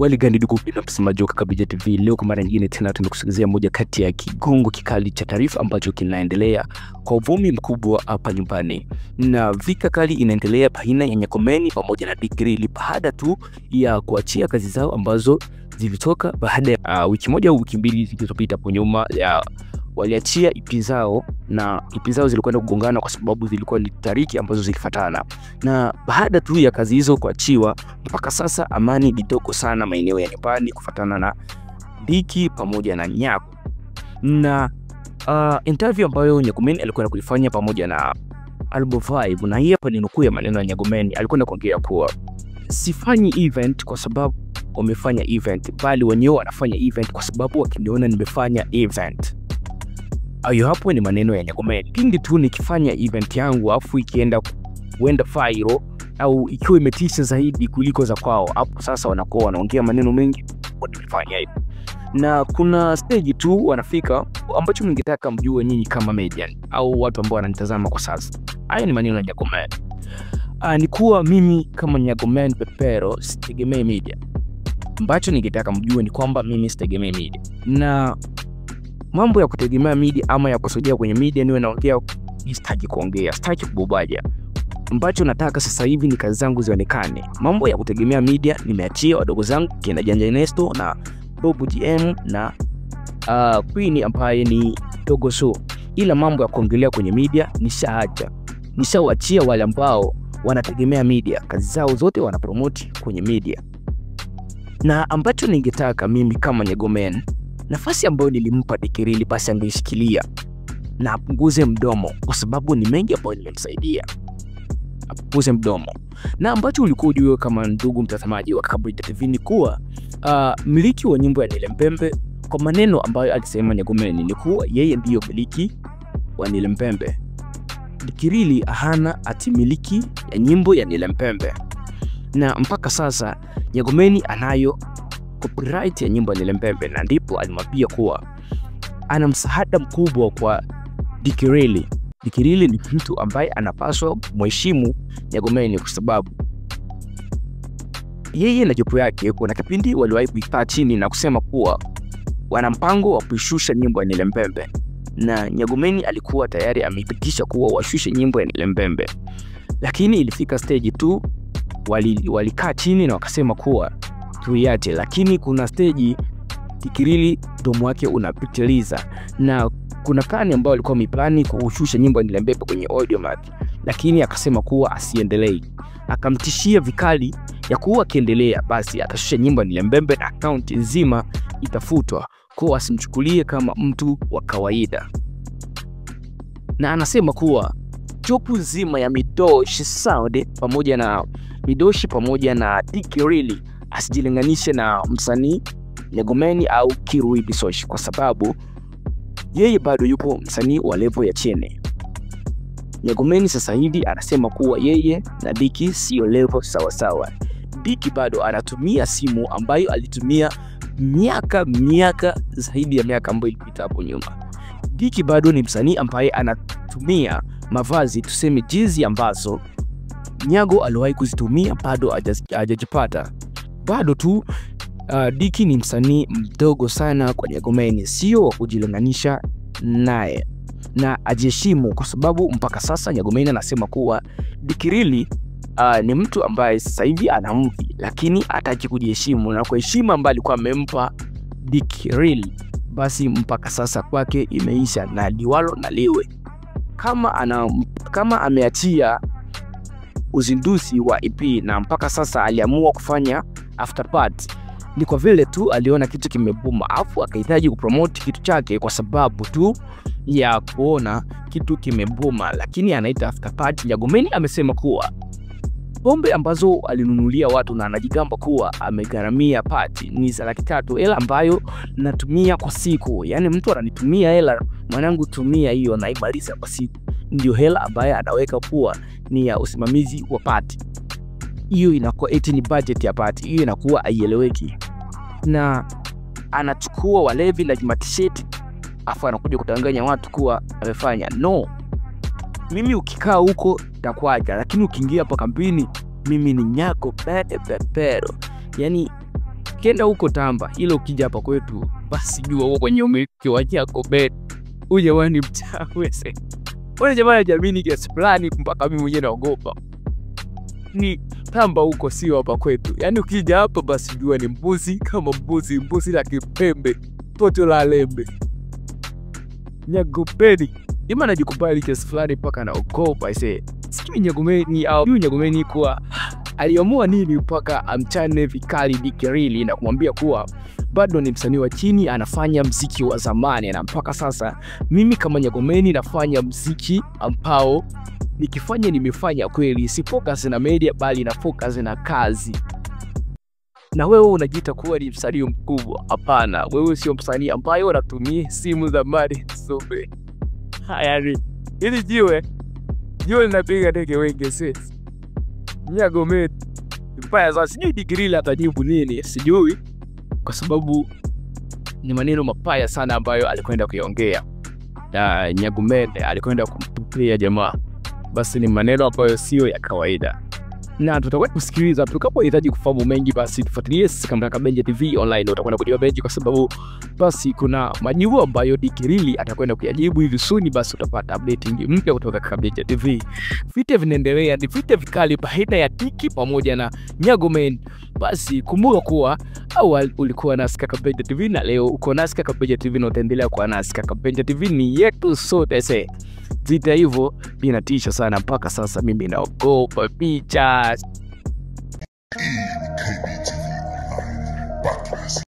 Waligani ndugu na msemaji wa Kakabija TV, leo kwa mara nyingine tena tunakusogezea moja kati ya kigongo kikali cha taarifa ambacho kinaendelea kwa uvumi mkubwa hapa nyumbani. Na vita kali inaendelea baina ya Nyagomeni pamoja na Dick Riley baada tu ya kuachia kazi zao ambazo zilitoka baada ya wiki moja au wiki mbili zilizopita hapo nyuma. Waliachia EP zao na EP zao zilikwenda kugongana kwa sababu zilikuwa ni tariki ambazo zilifuatana. Na baada tu ya kazi hizo kuachiwa, mpaka sasa amani ni ndogo sana maeneo ya nyumbani kufuatana na Dick pamoja na Nyago. Na interview ambayo Nyagomeni alikuwa kulifanya pamoja na Albo Vibe, na hii hapa ni nukuu ya maneno ya Nyagomeni. Alikuwa kuongea kuwa sifanyi event kwa sababu wamefanya event, bali wenyewe wanafanya event kwa sababu wakiniona nimefanya event. Ayo hapo ni maneno ya Nyagomeni. Pindi tu nikifanya event yangu afu ikienda kuenda viral au ikiwa imetisha zaidi kuliko za kwao, hapo sasa wanakuwa wanaongea maneno mengi wanafanya hivi. Na kuna stage tu wanafika ambacho ningetaka mjue nyinyi kama media au watu ambao wananitazama kwa sasa. Haya ni maneno ya Nyagomeni. Ni kuwa mimi kama Nyagomeni Pepero sitegemei media. Ambacho ningetaka mjue ni kwamba mimi sitegemei media. Na mambo ya kutegemea media ama ya kusojea kwenye media niwe naongea, sitaki kuongea, sitaki kubobaja. Ambacho nataka sasa hivi ni kazi zangu zionekane. Mambo ya kutegemea media nimeachia wadogo zangu kina Janja Nesto na Bobu GM na Queen ambaye ni Dogo Show. Ila mambo ya kuongelea kwenye media nishaacha. Nishawaachia wale ambao wanategemea media. Kazi zao zote wanapromote kwenye media. Na ambacho ningetaka mimi kama Nyagomeni, nafasi ambayo nilimpa Dick Riley basi angeishikilia na apunguze mdomo, kwa sababu ni mengi ambayo nilimsaidia. Apunguze mdomo. Na ambacho ulikuwa ujue kama ndugu mtazamaji wa Kakabija TV ni kuwa miliki wa nyimbo ya Nilempembe, kwa maneno ambayo alisema Nyagomeni ni kuwa yeye ndiyo miliki wa Nilempembe. Dick Riley hana atimiliki ya nyimbo ya Nilempembe. Na mpaka sasa Nyagomeni anayo copyright ya nyimbo ya Nilempembe, na ndipo alimwambia kuwa ana msaada mkubwa kwa Dick Riley. Dick Riley ni mtu ambaye anapaswa mheshimu Nyagomeni kwa sababu yeye na jopo yake kuna kipindi waliwahi kukaa chini na kusema kuwa wana mpango wa kushusha nyimbo ya Nilempembe, na Nyagomeni alikuwa tayari amepitisha kuwa washushe nyimbo ya Nilempembe. Lakini ilifika stage tu walikaa chini na wakasema kuwa tuiache, lakini kuna stage Dick Riley domo wake unapitiliza, na kuna kani ambao alikuwa miplani kushusha nyimbo ya Nilempembe kwenye Audiomack, lakini akasema kuwa asiendelee. Akamtishia vikali ya kuwa akiendelea basi atashusha nyimbo ya Nilempembe na account nzima itafutwa, kwa asimchukulie kama mtu wa kawaida. Na anasema kuwa jopu nzima ya Midoshi Sound pamoja na Midoshi pamoja na Dick Riley asijilinganishe na msanii Nyagomeni au Kirui Bisoshi, kwa sababu yeye bado yupo msanii wa level ya chini. Nyagomeni sasa hivi anasema kuwa yeye na Dick sio level sawa sawa. Dick bado anatumia simu ambayo alitumia miaka zaidi ya miaka ambayo ilipita hapo nyuma. Dick bado ni msanii ambaye anatumia mavazi, tuseme jinsi ambazo Nyago aliwahi kuzitumia, bado hajajipata. Bado tu Dick ni msanii mdogo sana kwa Nyagomeni, sio wa kujilinganisha naye, na ajiheshimu, kwa sababu mpaka sasa Nyagomeni anasema kuwa Dick Riley ni mtu ambaye sasa hivi ana mvi, lakini hataki kujiheshimu, na kwa heshima ambayo alikuwa amempa Dick Riley basi mpaka sasa kwake imeisha, na liwalo na liwe. Kama ameachia uzinduzi wa EP na mpaka sasa aliamua kufanya after party, ni kwa vile tu aliona kitu kimebuma afu akahitaji kupromote kitu chake kwa sababu tu ya kuona kitu kimebuma, lakini anaita after party. Nyagomeni amesema kuwa pombe ambazo alinunulia watu na anajigamba kuwa amegharamia party ni za 300,000, hela ambayo natumia kwa siku. Yani mtu ananitumia hela, mwanangu tumia hiyo na imaliza kwa siku, ndio hela ambayo anaweka kuwa ni ya usimamizi wa party. Hiyo inakuwa eti ni budget ya party, hiyo inakuwa haieleweki. Na anachukua walevi na matisheti afu anakuja kutanganya watu kuwa amefanya. No, mimi ukikaa huko takwaja, lakini ukiingia hapa kampini mimi ni Nyago Pepero. Yani Ukienda huko Tamba, ila ukija hapa kwetu basi jua uko kwenye umiliki wa Jacobet. Huyu jamani mchawi sasa. Wale jamani jamini kiasi fulani mpaka mimi mwenyewe naogopa. Ni Tamba huko sio hapa kwetu. Yaani ukija hapa basi jua ni mbuzi kama mbuzi la kipembe, toto la lembe. Nyagopeni. Ima najikubali kiasi fulani mpaka naogopa ise. Sijui Nyagomeni kuwa aliamua nini mpaka amchane vikali Dikirili na kumwambia kuwa bado ni msanii wa chini, anafanya mziki wa zamani, na mpaka sasa mimi kama Nyagomeni nafanya mziki ambao nikifanya nimefanya kweli, si focus na media bali na focus na kazi. Na wewe unajiita kuwa ni msanii mkubwa. Hapana, wewe sio msanii ambaye unatumia simu za mali sobe. Hayari. Hili jiwe linapiga teke wengi sisi. Nyagomeni mbaya sasa, sijui Dikirili atajibu nini, sijui, kwa sababu ni maneno mapaya sana ambayo alikwenda kuiongea. Na Nyagomeni alikwenda kumtupia jamaa. Basi ni maneno ambayo sio ya kawaida. Na tutakuwa kusikiliza tukapohitaji kufahamu mengi, basi tufuatilie sisi kama Kabenje TV online, utakwenda kujua mengi kwa sababu basi kuna majibu ambayo Dikirili atakwenda kuyajibu hivi soon. Basi utapata update mpya kutoka Kabenje TV. Vita vinaendelea, ni vita vikali baina ya Diki pamoja na Nyagomeni. Basi kumbuka kuwa awali ulikuwa nasi Kabenje TV na leo uko nasi Kabenje TV na utaendelea kuwa nasi. Kabenje TV ni yetu sote sasa. Vita hivyo vinatisha sana mpaka sasa mimi naogopa picha.